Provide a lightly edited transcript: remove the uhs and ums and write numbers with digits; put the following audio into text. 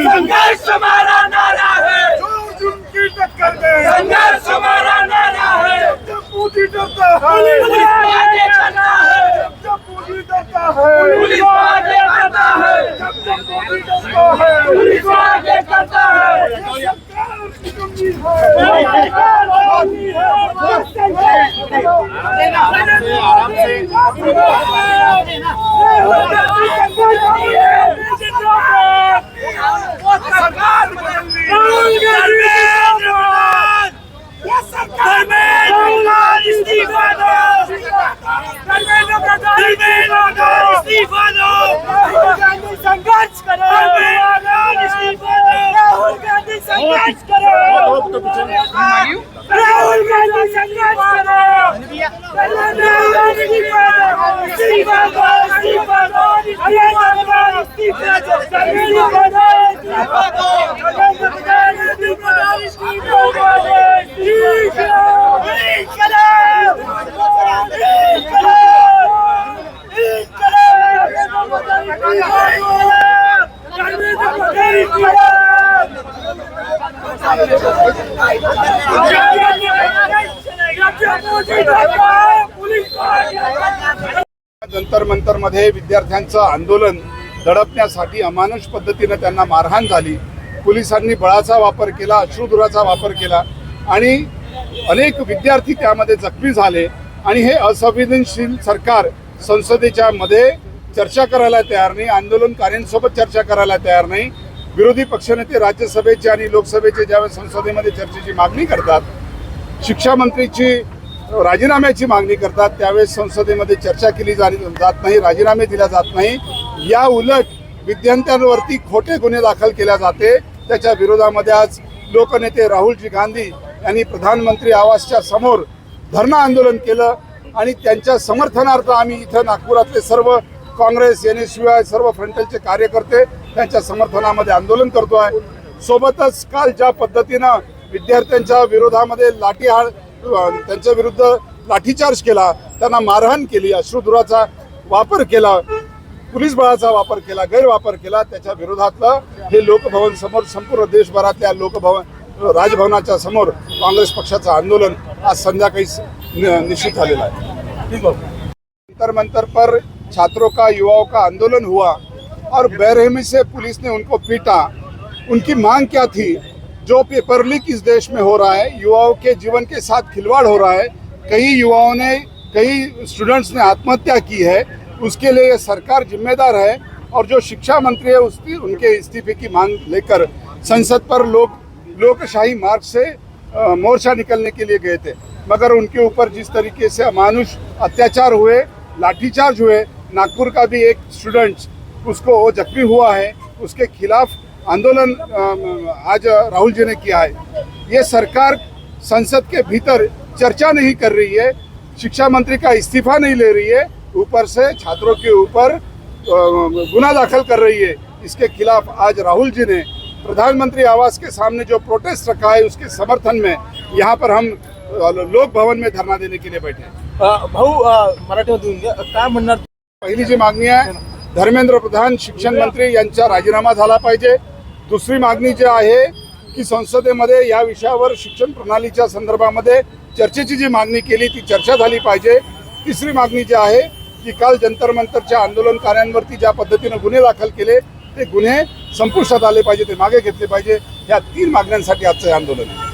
संघर्ष हमारा नारा है, की टक्कर में संघर्ष हमारा नारा है। जब मोदी डरता है पुलिस आगे चलता है, जब मोदी डरता है पुलिस आगे चलता है, जब मोदी डरता है पुलिस आगे चलता है। संघर्ष करो, राहुल गांधी संघर्ष करो, राहुल गांधी संघर्ष करो, जंतर मंतर मध्ये विद्यार्थ्यांचं आंदोलन दडपण्यासाठी अमानुष पद्धतीने त्यांना मारहाण झाली। पोलिसांनी बळाचा वापर केला, अश्रुधुराचा वापर केला आणि अनेक विद्यार्थी त्यामध्ये जखमी झाले। आणि हे असंवेदनशील सरकार संसदेच्या मध्ये चर्चा करायला तयार नाही, आंदोलनकार्यांसोबत चर्चा करायला तयार नाही। विरोधी पक्षनेते राज्यसभेचे आणि लोकसभेचे ज्यावेळेस संसदेमध्ये चर्चेची मागणी करतात, शिक्षा मंत्रीची राजीनाम्याची मागणी करतात, त्यावेळेस संसदेमध्ये चर्चा केली जात नाही, राजीनामे दिले जात नाही। या उलट विद्यार्थ्यांवरती खोटे गुन्हे दाखल केले जाते। त्याच्या विरोधामध्ये आज लोकनेते राहुलजी गांधी यांनी प्रधानमंत्री आवासच्या समोर धरणं आंदोलन केलं आणि त्यांच्या समर्थनार्थ आम्ही इथं नागपुरातले सर्व काँग्रेस NSUI सर्व फ्रंटलचे कार्यकर्ते त्यांच्या समर्थनामध्ये आंदोलन करतोय। सोबतच काल ज्या पद्धतीनं विद्यार्थ्यांच्या विरोधामध्ये लाठीहार, त्यांच्या विरुद्ध लाठीचार्ज केला, त्यांना मारहाण केली, अश्रुधुराचा वापर केला, पोलीस बळाचा वापर केला, गैरवापर केला, त्याच्या विरोधातलं हे लोकभवन समोर संपूर्ण देशभरातल्या राजभवनाच्या समोर काँग्रेस पक्षाचं आंदोलन आज संध्याकाळी निश्चित झालेलं आहे। जंतर मंतर पर छात्रों का, युवाओं का आंदोलन हुआ और बेरहमी से पुलिस ने उनको पीटा। उनकी मांग क्या थी? जो पेपर लीक इस देश में हो रहा है, युवाओं के जीवन के साथ खिलवाड़ हो रहा है, कई स्टूडेंट्स ने आत्महत्या की है, उसके लिए सरकार जिम्मेदार है। और जो शिक्षा मंत्री है उनके इस्तीफे की मांग लेकर संसद पर लोकशाही मार्ग से मोर्चा निकलने के लिए गए थे, मगर उनके ऊपर जिस तरीके से अमानुष अत्याचार हुए, लाठीचार्ज हुए, नागपुर का भी एक स्टूडेंट उसको जख्मी हुआ है, उसके खिलाफ आंदोलन आज राहुल जी ने किया है। ये सरकार संसद के भीतर चर्चा नहीं कर रही है, शिक्षा मंत्री का इस्तीफा नहीं ले रही है, ऊपर से छात्रों के ऊपर गुना दाखिल कर रही है। इसके खिलाफ आज राहुल जी ने प्रधानमंत्री आवास के सामने जो प्रोटेस्ट रखा है, उसके समर्थन में यहाँ पर हम लोक भवन में धरना देने के लिए बैठे। भाऊ मराठीमधून काय म्हणणार? पहिली जी मागणी आहे, धर्मेंद्र प्रधान शिक्षण मंत्री यांचा राजीनामा झाला पाहिजे। दुसरी मागणी जी आहे की संसदेमध्ये या विषयावर शिक्षण प्रणालीच्या संदर्भामध्ये चर्चेची जी मागणी केली ती चर्चा झाली पाहिजे। तिसरी मागणी जी आहे की काल जंतर मंतरच्या आंदोलनकार्यांवरती ज्या पद्धतीने गुन्हे दाखल केले ते गुन्हे संपुष्टात आले पाहिजे, ते मागे घेतले पाहिजे। या तीन मागण्यांसाठी आजचं आंदोलन आहे।